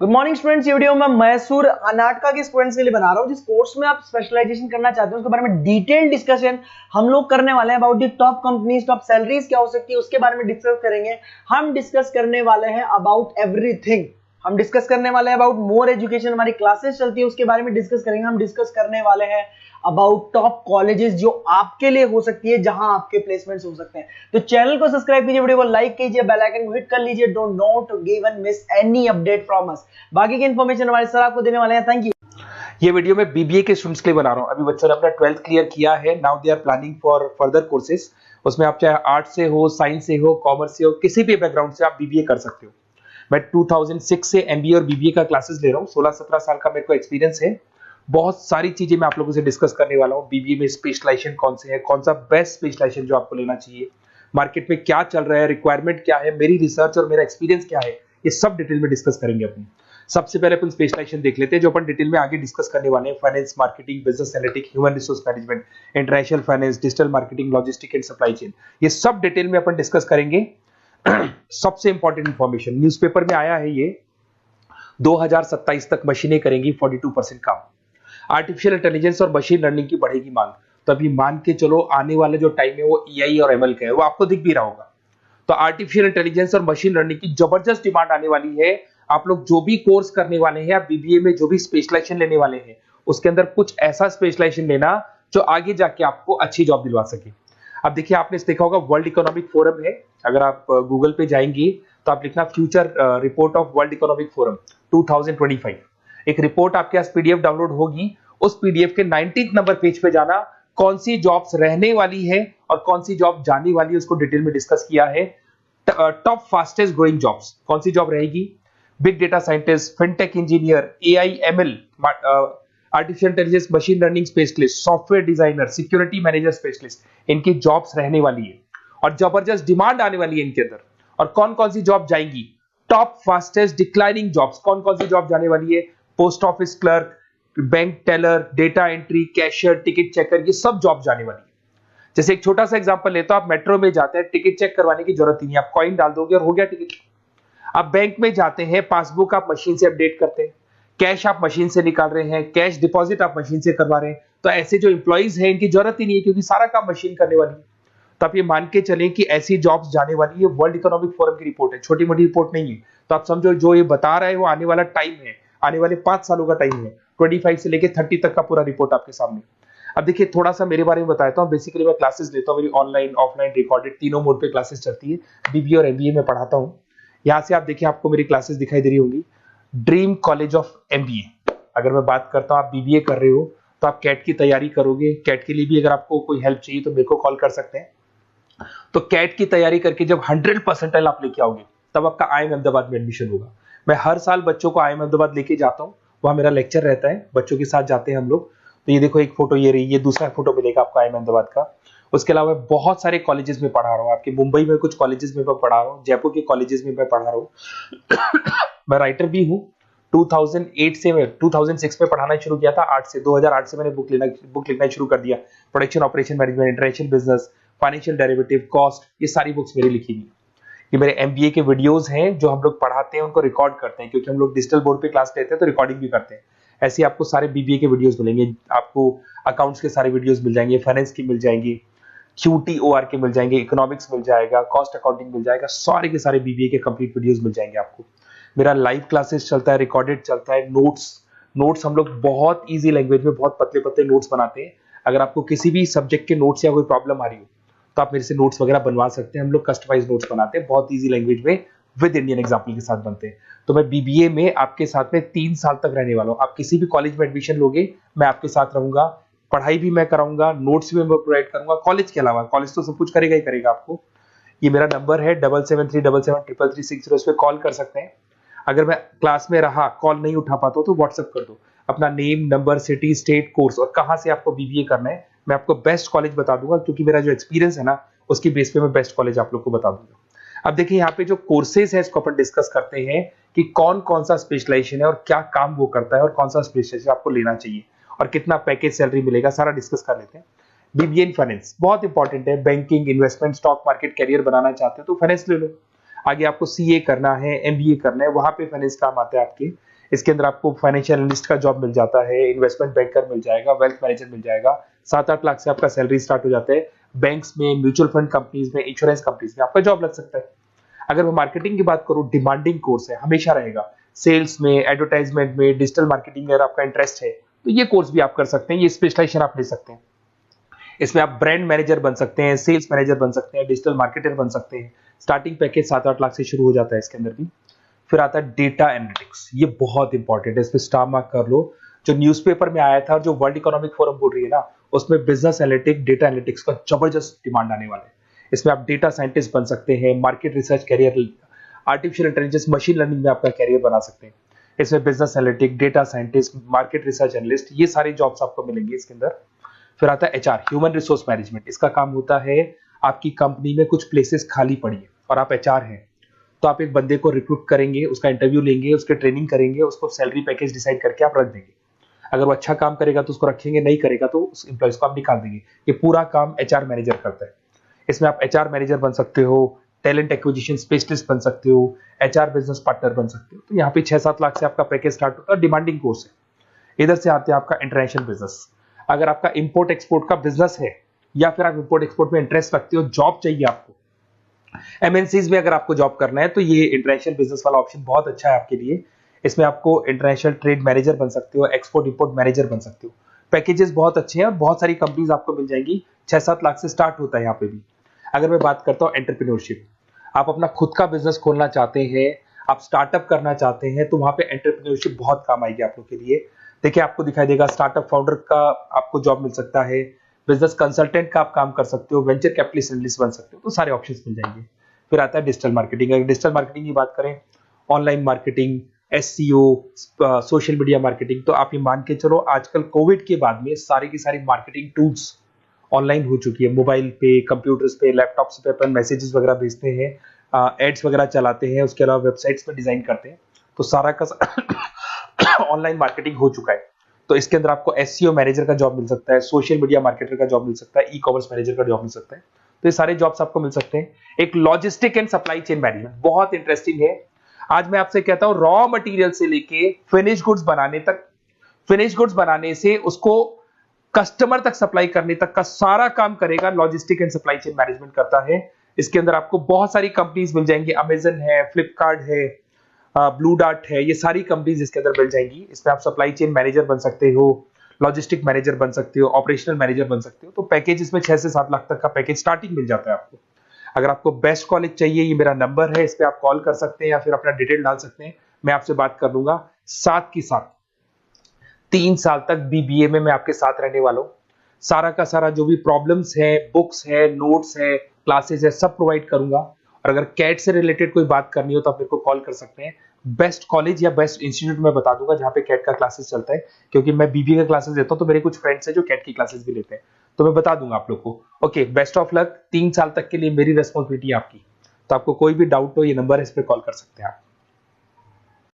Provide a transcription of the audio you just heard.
Good morning students. ये video मैं मैसूर अनाटका के स्टूडेंट्स के लिए बना रहा हूँ। जिस कोर्स में आप स्पेशलाइजेशन करना चाहते हैं उसके बारे में डिटेल डिस्कशन हम लोग करने वाले हैं। About the top companies, top salaries क्या हो सकती है उसके बारे में डिस्कस करेंगे। हम डिस्कस करने वाले हैं अबाउट एवरीथिंग। हम डिस्कस करने वाले हैं अबाउट मोर एजुकेशन, हमारी क्लासेस चलती है उसके बारे में डिस्कस करेंगे। हम डिस्कस करने वाले हैं अबाउट टॉप कॉलेजेस जो आपके लिए हो सकती है, जहां आपके प्लेसमेंट्स हो सकते हैं। तो चैनल को सब्सक्राइब कीजिए, वीडियो को लाइक कीजिए, बेल आइकन को हिट कर लीजिए। Don't note give and miss any update from us. बाकी की इंफॉर्मेशन हमारे सर आपको देने वाले हैं। Thank you. ये वीडियो मैं बीबीए के स्टूडेंट्स के लिए बना रहा हूँ। अभी बच्चों ने अपना 12th क्लियर किया है, now they are planning for further courses. उसमें आप चाहे आर्ट से हो, साइंस से हो, कॉमर्स से हो, किसी भी बैकग्राउंड से आप बीबीए कर सकते हो। मैं 2006 से एमबीए और बीबीए का क्लासेस ले रहा हूँ। 16-17 साल का मेरे को एक्सपीरियंस है। बहुत सारी चीजें मैं आप लोगों से डिस्कस करने वाला हूँ। बीबीए में स्पेशलाइजेशन कौन से है, कौन सा बेस्ट स्पेशलाइजेशन जो आपको लेना चाहिए, मार्केट में क्या चल रहा है, रिक्वायरमेंट क्या है, मेरी रिसर्च और मेरा एक्सपीरियंस क्या है, ये सब डिटेल में डिस्कस करेंगे अपनी। सबसे पहले अपन स्पेशलाइजेशन देख लेते हैं जो अपन डिटेल में आगे डिस्कस करने वाले हैं। Finance, marketing, business analytics, human resource management, international finance, digital marketing, logistic and supply chain, ये सब डिटेल में अपन डिस्कस करेंगे। सबसे इंपॉर्टेंट इंफॉर्मेशन न्यूज़पेपर में आया है, ये 2027 तक मशीनें करेंगी 42% काम। आर्टिफिशियल इंटेलिजेंस और मशीन लर्निंग की बढ़ेगी मांग। तो अभी मान के चलो आने वाला जो टाइम है वो एआई और एमएल का है, वो आपको दिख भी रहा होगा। तो आर्टिफिशियल इंटेलिजेंस और मशीन लर्निंग की जबरदस्त डिमांड आने वाली है। आप लोग जो भी कोर्स करने वाले हैं, आप बीबीए में जो भी स्पेशलाइजेशन लेने वाले हैं, उसके अंदर कुछ ऐसा स्पेशलाइजेशन लेना जो आगे जाके आपको अच्छी जॉब दिलवा सके। अब देखिए, आपने देखा होगा वर्ल्ड इकोनॉमिक फोरम है। अगर आप गूगल पे जाएंगे तो आप लिखना future report of world economic forum 2025। एक रिपोर्ट आपके पास पीडीएफ डाउनलोड होगी। उस पीडीएफ के 19th नंबर पेज पे जाना, कौन सी जॉब्स रहने वाली है और कौन सी जॉब जाने वाली है उसको डिटेल में डिस्कस किया है। टॉप फास्टेस्ट ग्रोइंग जॉब्स, कौन सी जॉब रहेगी, big data scientist, fintech engineer, AI ML, artificial intelligence, machine learning specialist, software designer, security manager specialist, इनकी जॉब्स रहने वाली है और जबरदस्त डिमांड आने वाली है इनके अंदर। और कौन कौन सी जॉब जाएंगी, टॉप फास्टेस्ट डिक्लाइनिंग जॉब्स, कौन कौन सी जॉब जाने वाली है, post office clerk, bank teller, data entry, cashier, ticket checker, ये सब जॉब जाने वाली है। जैसे एक छोटा सा एग्जांपल लेता हूं, आप मेट्रो में जाते हैं, टिकट चेक करवाने की जरूरत ही नहीं, आप कॉइन डाल दोगे और हो गया टिकट। आप बैंक में जाते हैं, पासबुक आप मशीन से अपडेट करते हैं, कैश आप मशीन से निकाल रहे हैं, कैश डिपॉजिट आप मशीन से करवा रहे हैं। तो ऐसे जो एम्प्लॉइज हैं इनकी जरूरत ही नहीं है, क्योंकि सारा काम मशीन करने वाली है। तो आप ये मान के चलें कि ऐसी जॉब्स जाने वाली है। वर्ल्ड इकोनॉमिक फोरम की रिपोर्ट है, छोटी मोटी रिपोर्ट नहीं है। तो आप समझो जो ये बता रहा है वो आने वाला टाइम है, आने वाले 5 सालों का टाइम है। 25 से लेके 30 तक का पूरा रिपोर्ट आपके सामने। अब देखिए, थोड़ा सा मेरे बारे में बताता हूँ। बेसिकली मैं क्लासेस लेता हूँ, मेरी ऑनलाइन, ऑफलाइन, रिकॉर्डेड तीनों मोड पे क्लासेस चलती है। बीबीए और एमबीए में पढ़ाता हूँ। यहाँ से आप देखिए, आपको मेरी क्लासेस दिखाई दे रही होंगी। Dream college of MBA. अगर मैं बात करता हूँ, आप बीबीए कर रहे हो तो आप कैट की तैयारी करोगे। कैट के लिए भी अगर आपको कोई हेल्प चाहिए तो मेरे को कॉल कर सकते हैं। तो कैट की तैयारी करके जब 100% आप लेके आओगे तब आपका आईएम अहमदाबाद में एडमिशन होगा। मैं हर साल बच्चों को आईएम अहमदाबाद लेके जाता हूँ, वहां मेरा लेक्चर रहता है, बच्चों के साथ जाते हैं हम लोग। तो ये देखो, एक फोटो ये रही, ये दूसरा फोटो मिलेगा आपको आईएम अहमदाबाद का। उसके अलावा बहुत सारे कॉलेजेस में पढ़ा रहा हूँ। आपके मुंबई में कुछ कॉलेजेस में मैं पढ़ा रहा हूँ, जयपुर के कॉलेजेस में मैं पढ़ा रहा हूँ। मैं राइटर भी हूँ। 2008 से मैं 2006 में पढ़ाना शुरू किया था। 8 से 2008 से मैंने बुक लिखना शुरू कर दिया। Production operation management, international business, financial derivative, cost, ये सारी बुक्स मेरी लिखी हुई। ये मेरे एमबीए के वीडियोस हैं जो हम लोग पढ़ाते हैं, उनको रिकॉर्ड करते हैं, क्योंकि हम लोग डिजिटल बोर्ड पे क्लास लेते हैं तो रिकॉर्डिंग भी करते हैं। ऐसे आपको सारे बीबीए के वीडियोस मिलेंगे। आपको अकाउंट्स के सारे वीडियोस मिल जाएंगे, फाइनेंस की मिल जाएंगी, क्यूटीओआर के मिल जाएंगे, इकोनॉमिक्स मिल जाएगा, कॉस्ट अकाउंटिंग मिल जाएगा। सारे के सारे बीबीए के कंप्लीट वीडियोस मिल जाएंगे आपको। मेरा लाइव क्लासेस चलता है, रिकॉर्डेड चलता है, नोट्स हम लोग बहुत इजी लैंग्वेज में बहुत पतले पतले नोट्स बनाते हैं। अगर आपको किसी भी सब्जेक्ट के नोट्स या कोई प्रॉब्लम आ रही हो तो आप मेरे से नोट्स वगैरह बनवा सकते हैं। हम लोग कस्टमाइज नोट्स बनाते हैं, बहुत इजी लैंग्वेज में, विद इंडियन एग्जाम्पल के साथ बनते हैं। तो मैं बीबीए में आपके साथ में 3 साल तक रहने वाला हूँ। आप किसी भी कॉलेज में एडमिशन लोगे, मैं आपके साथ रहूंगा, पढ़ाई भी मैं कराऊंगा, नोट्स भी मैं प्रोवाइड करूंगा। कॉलेज के अलावा, कॉलेज तो सब कुछ करेगा ही करेगा आपको। ये मेरा नंबर है 7737733360, इस पे कॉल कर सकते हैं। अगर मैं क्लास में रहा, कॉल नहीं उठा पाता तो व्हाट्सएप कर दो, अपना name, number, city, state, course और कहां से आपको बीबीए करना है, मैं आपको बेस्ट कॉलेज बता दूंगा, क्योंकि मेरा जो एक्सपीरियंस है ना, उसकी बेस पे मैं बेस्ट कॉलेज आप लोग को बता दूंगा। अब देखिए, यहाँ पे जो कोर्सेज है इसको अपन डिस्कस करते हैं कि कौन कौन सा स्पेशलाइजेशन है और क्या काम वो करता है और कौन सा स्पेशलाइजेशन आपको लेना चाहिए और कितना पैकेज सैलरी मिलेगा, सारा डिस्कस कर लेते हैं। बीबीए इन फाइनेंस बहुत इंपॉर्टेंट है। Banking, investment, stock market career बनाना चाहते हो तो फाइनेंस ले लो। आगे आपको सीए करना है, एमबीए करना है, वहां पे फाइनेंस काम आता है आपके। इसके अंदर आपको फाइनेंशियल एनालिस्ट का जॉब मिल जाता है, इन्वेस्टमेंट बैंकर मिल जाएगा, वेल्थ मैनेजर मिल जाएगा। 7-8 लाख से आपका सैलरी स्टार्ट हो जाता है। बैंक्स में, म्यूचुअल फंड कंपनीज में, इंश्योरेंस कंपनीज में आपका जॉब लग सकता है। अगर मैं मार्केटिंग की बात करूं, डिमांडिंग कोर्स है, हमेशा रहेगा। सेल्स में, एडवर्टाइजमेंट में, डिजिटल मार्केटिंग में अगर आपका इंटरेस्ट है तो ये कोर्स भी आप कर सकते हैं, ये स्पेशलाइजेशन आप ले सकते हैं। इसमें आप ब्रांड मैनेजर बन सकते हैं, सेल्स मैनेजर बन सकते हैं, डिजिटल मार्केटर बन सकते हैं। स्टार्टिंग पैकेज 7-8 लाख से शुरू हो जाता है इसके अंदर भी। फिर आता है डेटा एनालिटिक्स, ये बहुत इंपॉर्टेंट है, इस पे स्टार मार्क कर लो। जो न्यूज़पेपर में आया था और जो वर्ल्ड इकोनॉमिक फोरम बोल रही है ना, उसमें बिजनेस एनालिटिक्स, डेटा एनालिटिक्स का जबरदस्त डिमांड आने वाला है। इसमें आप डेटा साइंटिस्ट बन सकते हैं, market research career, artificial intelligence, machine learning में आपका कैरियर बना सकते हैं। इसमें business analytic, data scientist, market research analyst, ये सारे जॉब्स आपको मिलेंगे इसके अंदर। फिर आता है एचआर, ह्यूमन रिसोर्स मैनेजमेंट। इसका काम होता है, आपकी कंपनी में कुछ प्लेसेस खाली पड़ी है और आप एचआर हैं, तो आप एक बंदे को रिक्रूट करेंगे, उसका इंटरव्यू लेंगे, उसके ट्रेनिंग करेंगे, उसको सैलरी पैकेज डिसाइड करके आप रख देंगे। अगर वो अच्छा काम करेगा तो उसको रखेंगे, नहीं करेगा तो उस एम्प्लॉइज को आप निकाल देंगे। ये पूरा काम एचआर मैनेजर करता है। इसमें आप एचआर मैनेजर बन सकते हो, टैलेंट एक्विजिशन स्पेशलिस्ट बन सकते हो, एचआर बिजनेस पार्टनर बन सकते हो। तो यहाँ पे 6-7 लाख से आपका पैकेज स्टार्ट होता है, डिमांडिंग कोर्स है। इधर से आते हैं आपका इंटरनेशनल बिजनेस। अगर आपका इंपोर्ट एक्सपोर्ट का बिजनेस है या फिर आप इंपोर्ट एक्सपोर्ट में इंटरेस्ट रखते हो, जॉब चाहिए आपको, एमएनसीज में अगर आपको जॉब करना है, तो ये इंटरनेशनल बिजनेस वाला ऑप्शन बहुत अच्छा है आपके लिए। इसमें आपको इंटरनेशनल ट्रेड मैनेजर बन सकते हो, एक्सपोर्ट इंपोर्ट मैनेजर बन सकते हो। पैकेजेस बहुत अच्छे हैं और बहुत सारी कंपनीज आपको मिल जाएंगी। 6-7 लाख से स्टार्ट होता है यहाँ पे भी। अगर मैं बात करता हूँ एंटरप्रेन्योरशिप, आप अपना खुद का बिजनेस खोलना चाहते हैं, आप स्टार्टअप करना चाहते हैं, तो वहां पे एंटरप्रेन्योरशिप बहुत काम आएगी आप लोग के लिए। देखिए, आपको दिखाई देगा स्टार्टअप फाउंडर का आपको जॉब मिल सकता है, बिजनेस कंसल्टेंट का आप काम कर सकते हो, वेंचर कैपिटलिस्ट एनालिस्ट बन सकते हो, तो सारे ऑप्शंस मिल जाएंगे। फिर आता है डिजिटल मार्केटिंग। अगर डिजिटल मार्केटिंग की बात करें, online marketing, SEO, social media marketing, तो आप ये मान के चलो आजकल कोविड के बाद में सारी की सारी मार्केटिंग टूल्स ऑनलाइन हो चुकी है। मोबाइल पे, कंप्यूटर्स पे, लैपटॉप्स पे अपन मैसेजेस वगैरह भेजते हैं, एड्स वगैरह चलाते हैं, उसके अलावा वेबसाइट्स पे डिजाइन करते हैं, तो सारा का ऑनलाइन मार्केटिंग हो चुका है। तो इसके अंदर आपको एसईओ मैनेजर का जॉब मिल सकता है, सोशल मीडिया मार्केटर का जॉब मिल सकता है, ई कॉमर्स मैनेजर का जॉब मिल सकता है। तो ये सारे जॉब्स आपको मिल सकते हैं। एक logistic and supply chain management बहुत इंटरेस्टिंग है। आज मैं आपसे कहता हूं, रॉ मटेरियल से लेके फिनिश गुड्स बनाने तक, फिनिश गुड्स बनाने से उसको कस्टमर तक सप्लाई करने तक का सारा काम करेगा logistic and supply chain management करता है। इसके अंदर आपको बहुत सारी कंपनीज मिल जाएंगी, अमेजन है, फ्लिपकार्ट है, ब्लू डार्ट है, ये सारी कंपनीज इसके अंदर मिल जाएंगी। इसमें आप सप्लाई चेन मैनेजर बन सकते हो, लॉजिस्टिक मैनेजर बन सकते हो, ऑपरेशनल मैनेजर बन सकते हो। तो पैकेज इसमें 6 से 7 लाख तक का पैकेज स्टार्टिंग मिल जाता है आपको। अगर आपको बेस्ट कॉलेज चाहिए, ये मेरा नंबर है, इस पे आप कॉल कर सकते हैं या फिर अपना डिटेल डाल सकते हैं, मैं आपसे बात कर लूंगा। साथ की साथ 3 साल तक बीबीए में मैं आपके साथ रहने वाला हूं। सारा का सारा जो भी प्रॉब्लम्स है, बुक्स है, नोट्स है, क्लासेस है, सब प्रोवाइड करूंगा। और अगर कैट से रिलेटेड कोई बात करनी हो तो आप मेरे को कॉल कर सकते हैं। बेस्ट कॉलेज या बेस्ट इंस्टीट्यूट में बता दूंगा जहां पे कैट का क्लासेस चलता है, क्योंकि मैं बीबीए का क्लासेस देता हूं, तो मेरे कुछ फ्रेंड्स हैं जो कैट की क्लासेस भी लेते हैं, तो मैं बता दूंगा आप लोग को। Okay, best of luck. 3 साल तक के लिए मेरी रेस्पॉन्सिबिलिटी आपकी। तो आपको कोई भी डाउट हो, ये नंबर है, इस पे कॉल कर सकते हैं आप।